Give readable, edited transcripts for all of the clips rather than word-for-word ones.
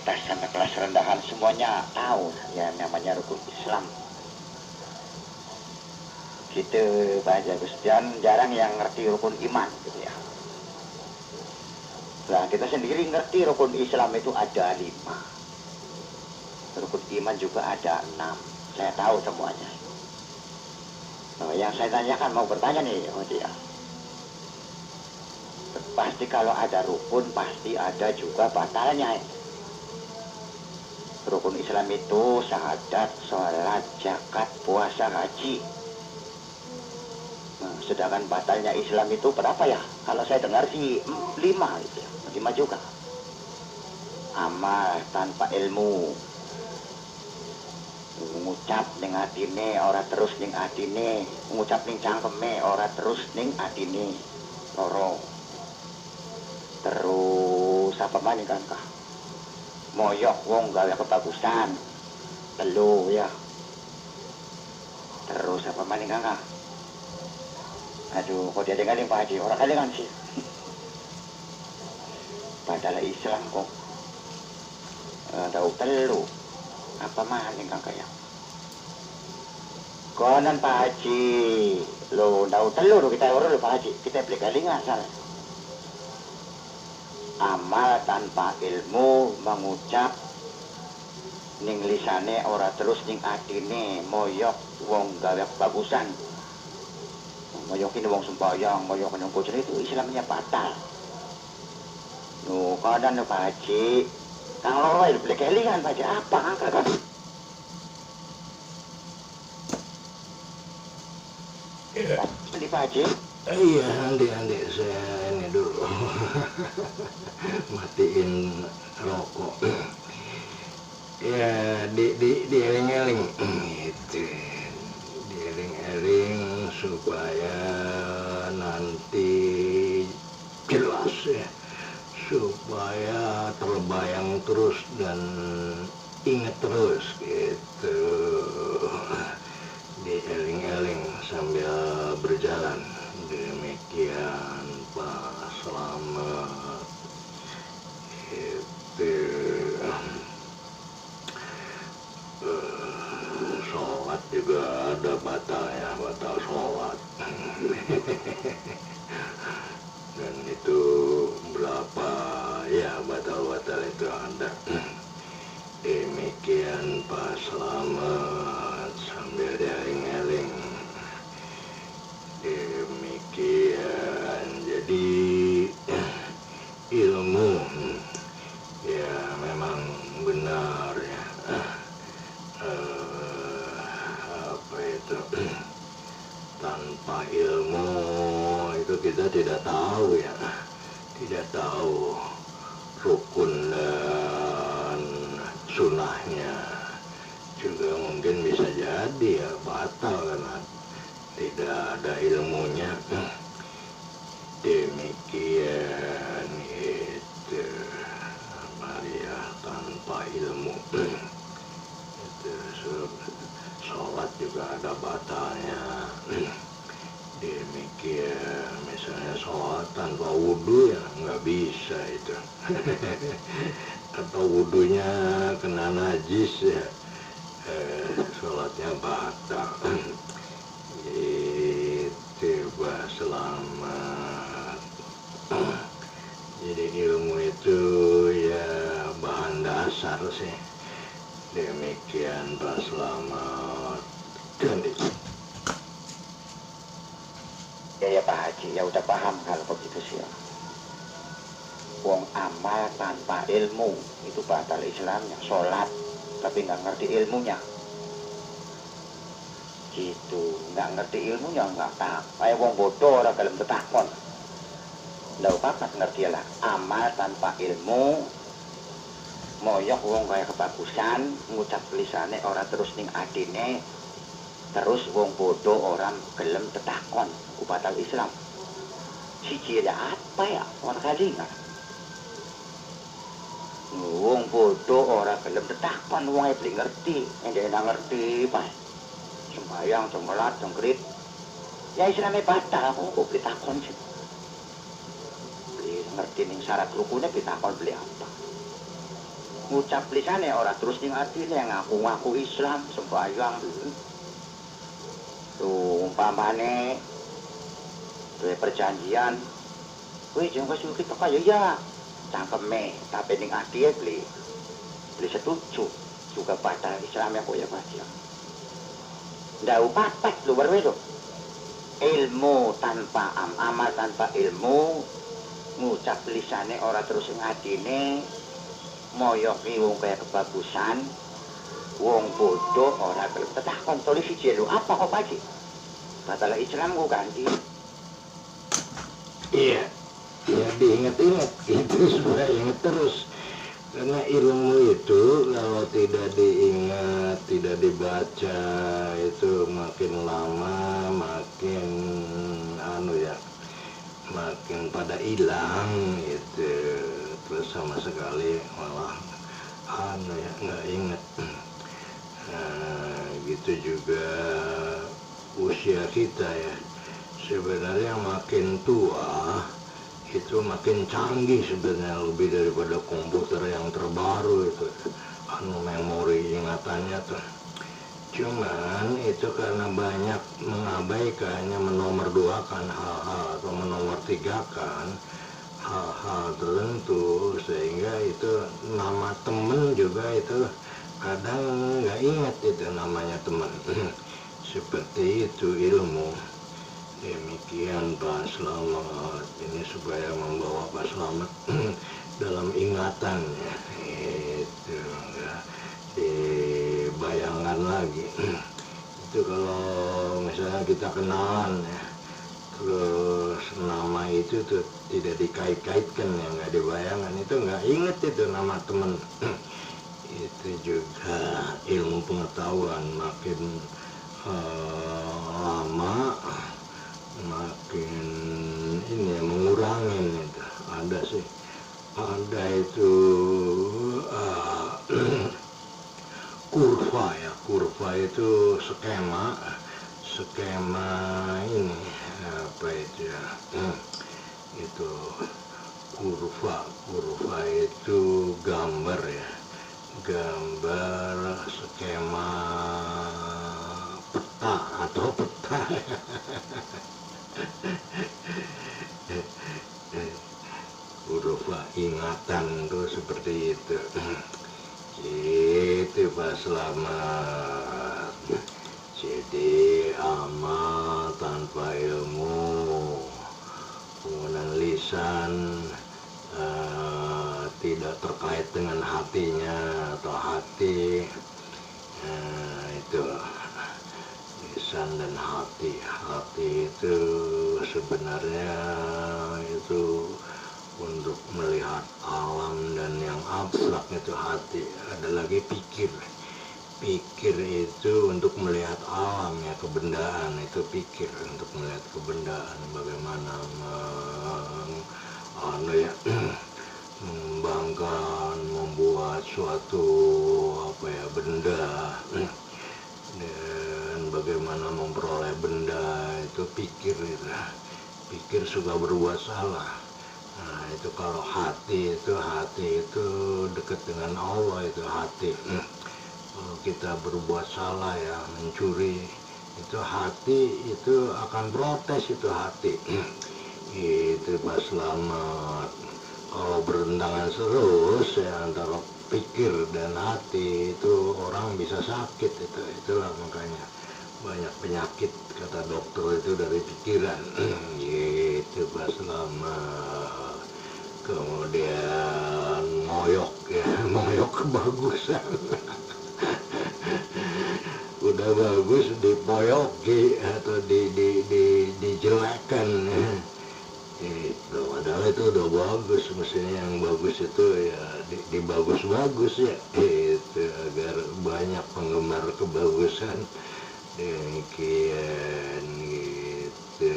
atas sampai kelas rendahan semuanya tahu ya namanya rukun Islam. Gitu Pak Haji Agus. Dan jarang yang ngerti rukun iman gitu ya. Nah kita sendiri ngerti rukun Islam itu ada 5, rukun iman juga ada 6. Saya tahu semuanya. Nah, yang saya tanyakan mau bertanya nih, oh dia. Pasti kalau ada rukun pasti ada juga batalnya. Rukun Islam itu syahadat, sholat, zakat, puasa, haji. Nah, sedangkan batalnya Islam itu berapa ya? Kalau saya dengar sih 5 gitu ya. 5 juga. Amal tanpa ilmu, ngucap ning atine ora terus ning atine, ngucap ning cangkeme ora terus ning atine, loro. Terus apa maning kan kah? Moyok wong gawe kebagusan, 3 ya. Terus apa maning kan kah? Aduh, kok dia dengerin Pak Haji, orang kalingan sih. Padahal Islam kok tahu 3. Apa maning kan kayak? Konon Pak Haji, lo tahu 3 kita orang lo Pak Haji, kita beli kalingan salah. Amal tanpa ilmu, mengucap ning lisane ora terus ning atine, moyok wong gawe bagusan. Moyokin wong sembahyang, moyokin wong bojone itu Islamnya batal. Konon Pak Haji, kang loro itu beli kelingan Pak Haji, apa angka kan? Beli Pak Haji? Iya, Andi saya ini dulu matiin rokok. Ya, dieling-eling gitu, dieling-eling supaya nanti jelas ya, supaya terbayang terus dan ingat terus gitu. Dieling-eling sambil berjalan. Demikian Pak Slamet. Itu sholat juga ada batalnya, batal sholat. Dan itu berapa ya batal-batal itu ada. Demikian Pak Slamet sambil dieling-eling. Demikian, jadi ilmu ya memang benar ya, apa itu, tanpa ilmu itu kita tidak tahu ya, tidak tahu rukun dan sunnahnya, juga mungkin bisa jadi ya batal karena tidak ada ilmunya. Demikian itu Maria tanpa ilmu. Itu sholat juga ada batalnya. Demikian misalnya sholat tanpa wudhu ya nggak bisa itu. Atau wudhunya kena najis ya, sholatnya batal. Itu Pak Slamet. Jadi ilmu itu ya bahan dasar sih. Demikian Pak Slamet. Ya Pak Haji, ya udah paham kalau begitu sih ya. Wong amal tanpa ilmu itu batal Islamnya, sholat tapi nggak ngerti ilmunya. Gitu, nggak ngerti ilmunya nggak tahu. Kayak wong bodoh orang dalam tetakon. Nggak apa-apa ngerti lah. Amal tanpa ilmu, moyok wong kayak kebagusan, ngucap tulisannya orang terus ning adine, terus wong bodoh orang gelem tetakon, batal Islam. Siji ada apa ya orang kalingan? Wong bodoh orang gelem tetakon, wong belum ngerti, yang dia nggak ngerti pak. Sembayang, sholat, jengkrit. Ya Islamnya batal, aku kok beli takon sih. Beli ngerti nih syarat rukunnya beli takon beli apa? ngucap lisane ora terus ning atine ngaku-ngaku Islam sembahyang tuh umpamane duwe perjanjian kowe jeng kesuki teko ya cangkeme tapi ning atine beli setuju juga batal Islamnya kok ya Mas ya ndak upapat luar itu ilmu tanpa amal tanpa ilmu ngucap lisane ora terus ing atine moyoki wong kaya kebagusan wong bodoh ora gelem tetakon tulis siji lho apa kok Pak batal Islam kok ganti iya ya diingat-ingat itu sudah ingat terus karena ilmu itu kalau tidak diingat tidak dibaca itu makin lama makin makin pada hilang itu terus sama sekali malah nggak inget gitu juga usia kita ya sebenarnya makin tua itu makin canggih sebenarnya lebih daripada komputer yang terbaru itu memori ingatannya tuh cuman itu karena banyak mengabaikannya menomorduakan hal-hal atau menomortigakan hal-hal tertentu sehingga itu nama temen juga itu kadang nggak ingat itu namanya teman seperti itu ilmu. Demikian Pak Slamet ini supaya membawa Pak Slamet dalam ingatan ya itu ya dibayangkan lagi itu kalau misalnya kita kenalan ya terus nama itu tuh tidak dikait-kaitkan ya nggak dibayangkan itu nggak inget itu nama teman itu juga ilmu pengetahuan makin lama makin ini ya, mengurangin itu ada itu kurva itu skema ini apa itu ya itu kurva itu gambar ya gambar skema peta atau peta kurva ingatan tuh seperti itu itu Pak Slamet jadi amal tanpa ilmu kemudian lisan tidak terkait dengan hatinya atau hati itu lisan dan hati itu sebenarnya itu untuk melihat alam dan yang abstrak itu hati ada lagi pikir itu untuk melihat alam ya kebendaan itu pikir untuk melihat kebendaan bagaimana mengembangkan membuat suatu benda dan bagaimana memperoleh benda itu pikir suka berbuat salah. Nah itu kalau hati itu dekat dengan Allah itu hati. Kalau kita berbuat salah ya mencuri itu hati itu akan protes itu hati. Itu Pak Slamet. Kalau bertentangan terus ya antara pikir dan hati itu orang bisa sakit itulah makanya banyak penyakit kata dokter itu dari pikiran. Gitu Pak Slamet. Kemudian moyok kebagusan. Udah bagus dipoyoki atau dijelekan itu padahal itu udah bagus mestinya yang bagus itu ya dibagus-bagus ya itu agar banyak penggemar kebagusan demikian gitu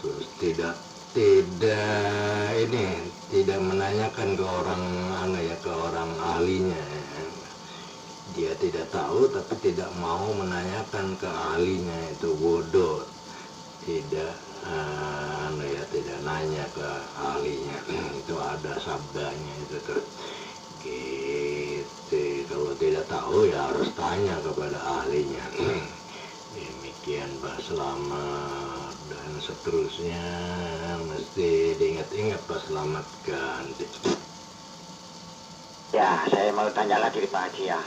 terus tidak menanyakan ke orang ke orang ahlinya dia tidak tahu tapi tidak mau menanyakan ke ahlinya itu bodoh tidak tidak nanya ke ahlinya itu ada sabdanya itu tuh Gitu. Kalau tidak tahu ya harus tanya kepada ahlinya. Demikian Pak Slamet, dan seterusnya mesti diingat-ingat Pak Slamet Gandik. Ya, saya mau tanya lagi Pak Haji ya,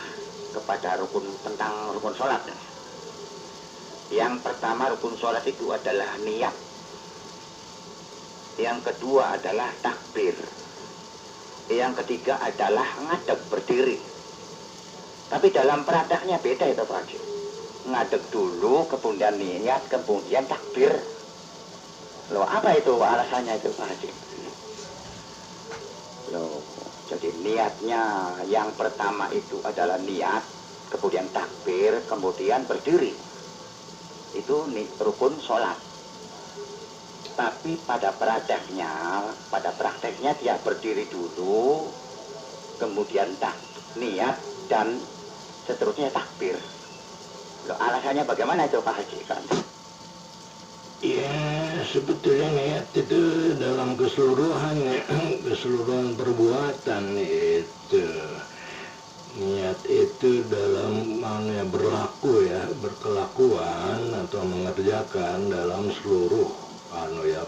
kepada tentang rukun sholat. Yang pertama, rukun sholat itu adalah niat. Yang kedua adalah takbir. Yang ketiga adalah ngadeg berdiri. Tapi dalam prakteknya beda itu Pak Haji. Ngadeg dulu, kemudian niat, kemudian takbir. Loh, apa itu alasannya itu Pak Haji? Loh, jadi niatnya yang pertama itu adalah niat, kemudian takbir, kemudian berdiri. Itu rukun sholat. Tapi pada prakteknya dia berdiri dulu, kemudian niat, dan seterusnya takbir. Loh, alasannya bagaimana itu Pak Haji? Ya, sebetulnya niat itu dalam keseluruhan perbuatan itu. Niat itu dalam mana berkelakuan atau mengerjakan dalam seluruh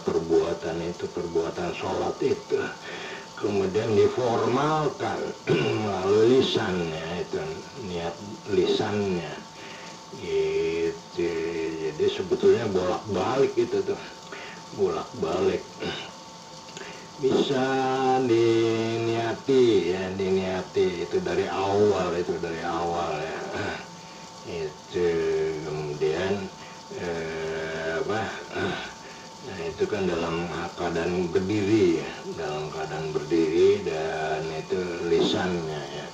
perbuatan itu, perbuatan sholat itu. Kemudian diformalkan melalui lisannya, itu niat lisannya gitu. Jadi sebetulnya bolak-balik itu tuh, bolak-balik. Bisa diniati itu dari awal ya. Itu kemudian nah itu kan dalam keadaan berdiri ya, dan itu lisannya ya,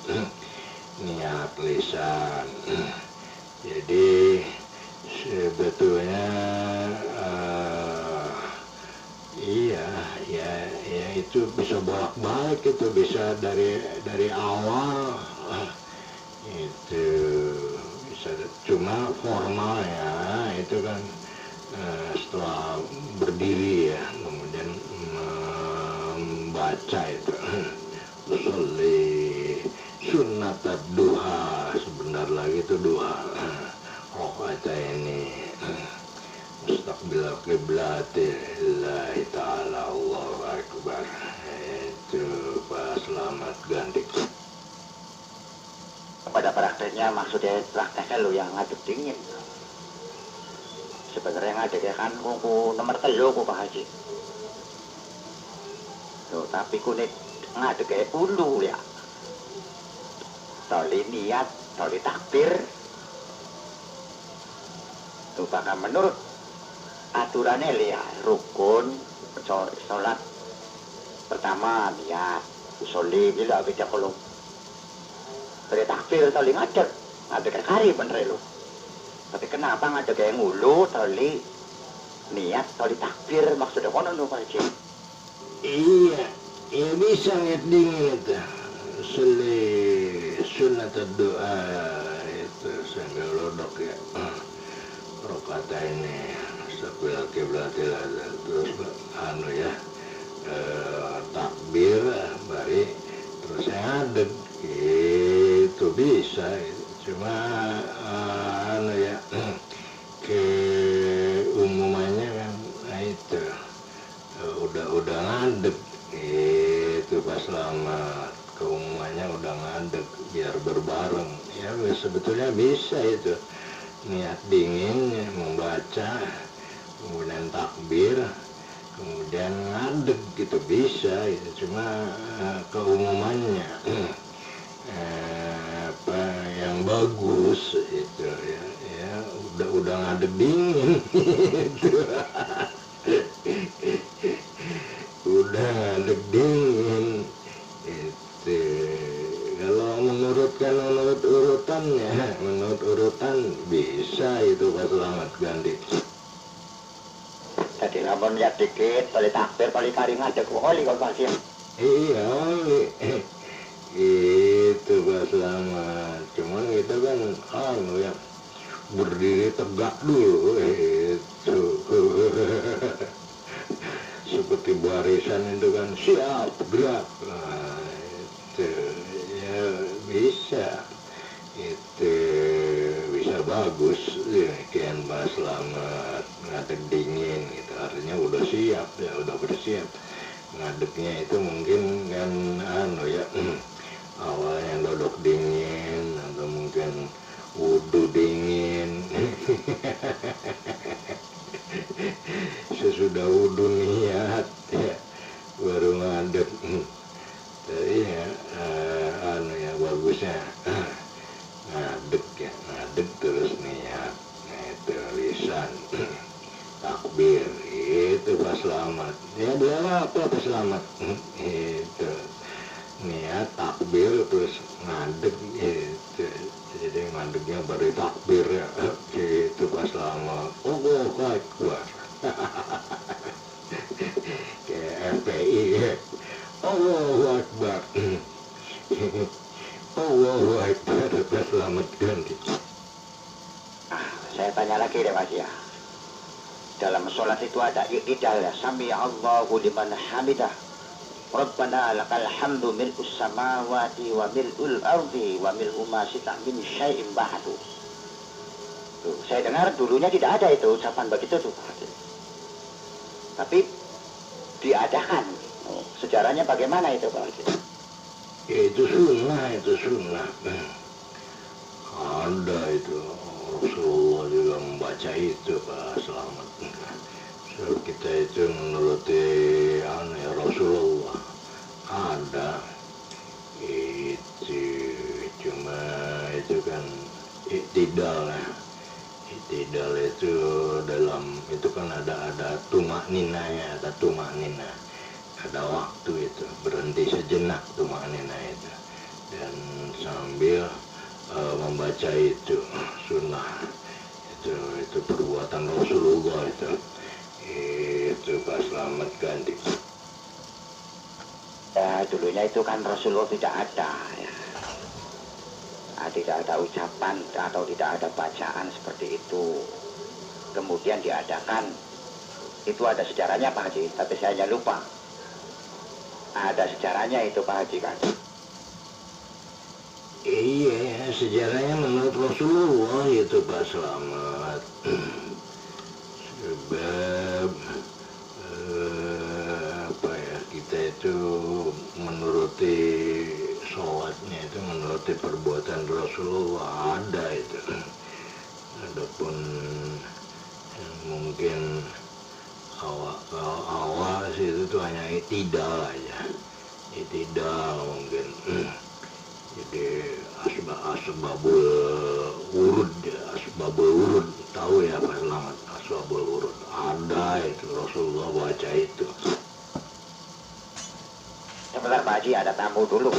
niat lisan. Jadi sebetulnya ya itu bisa bolak-balik, itu bisa dari awal itu bisa, cuma formalnya itu kan setelah berdiri ya, kemudian membaca itu usolli sunat duha, sebentar lagi itu duha, rokaat ini mustaqbil qiblatillah ta'ala, Allahu Akbar. Itu Pak Slamet Gandik. Pada prakteknya, maksudnya prakteknya lo yang ngadeg dingin. Sebenarnya ngadeg ya kan ku nomor telu ku Pak Haji. Loh, tapi ku ngadeg kayak ulu ya. Toli niat, toli takbir. Tuh bahkan menurut aturannya ya, rukun sholat pertama niat, usolli bila kita kolom. Dari takbir toli ngadeg kayak kari bener lo. Tapi kenapa ngadeg kayak ngulu, toli niat, toli takbir, maksudnya kono lo Pak Haji? Iya, ya bisa niat dingin itu. Usolli sunat doa itu sambil lodok ya. Rokaat ini mustaqbil qiblatillah, terus takbir bari terus ngadeg itu bisa. Cuma keumumannya kan itu udah ngadeg itu Pak Slamet, keumumannya udah ngadeg biar berbareng ya. Sebetulnya bisa itu niat dingin membaca, kemudian takbir, kemudian ngadeg gitu bisa itu. Cuma keumumannya yang bagus itu ya udah ngadeg dingin itu. Udah ngadeg dingin itu. Kalau menurut urutan bisa itu Pak Slamet Gandik. Jadi namun lihat dikit, toli takbir, toli kari ngadeg oli kalau Pak Haji. Iya oli. Itu Pak Slamet. Cuman kita kan ya berdiri tegak dulu itu. Seperti barisan itu kan siap gerak. Nah, itu bisa itu bisa bagus ya, kian Pak Slamet ngadeg dingin gitu, artinya udah siap ya, udah bersiap. Ngadegnya itu mungkin kan ya awalnya dodok dingin atau mungkin wudhu dingin. Sesudah wudhu niat ya baru ngadeg. Jadi ya ya bagusnya ngadeg ya, ngadeg terus niat. Nah itu lisan takbir itu Pak Slamet ya, dia apa Pak Slamet itu niat takbir terus ngadeg itu, jadi ngadegnya baru takbir ya gitu Pak Slamet. Allahu Akbar. Kayak FPI ya, Allahu Akbar. Allahu Akbar. Pak Slamet ganti. Saya tanya lagi deh Mas ya. Dalam sholat itu ada i'tidal ya. Sami Allahu liman hamidah. Rabbana lakal hamdu mil'us samawati wa mil'ul ardi wa mil'u ma syi'ta min syai'in ba'du. Tuh, saya dengar dulunya tidak ada itu ucapan begitu tuh. Tapi diadakan. Sejarahnya bagaimana itu Pak? Ya itu sunnah. Ada itu. Rasulullah juga membaca itu Pak Slamet. So, kita itu menuruti ya Rasulullah. Ada itu, cuma itu kan i'tidal ya. I'tidal itu dalam itu kan ada tumak ninanya, ada tumak nina. Ada waktu itu berhenti sejenak tumak nina itu, dan sambil membaca itu sunnah itu perbuatan Rasulullah itu Pak Slamet ganti. Ya dulunya itu kan Rasulullah tidak ada ya. Tidak ada ucapan atau tidak ada bacaan seperti itu. Kemudian diadakan, itu ada sejarahnya Pak Haji, tapi saya hanya lupa. Ada sejarahnya itu Pak Haji kan. Iya, sejarahnya menurut Rasulullah itu Pak Slamet. Sebab apa ya, kita itu menuruti sholatnya itu menuruti perbuatan Rasulullah, ada itu. Adapun mungkin awal sih itu tuh hanya i'tidal aja, i'tidal mungkin. Jadi asbabul urud ya, asbabul urud tahu ya Pak Slamet, asbabul urud ada itu Rasulullah baca itu. Sebentar Pak Haji, ada tamu dulu.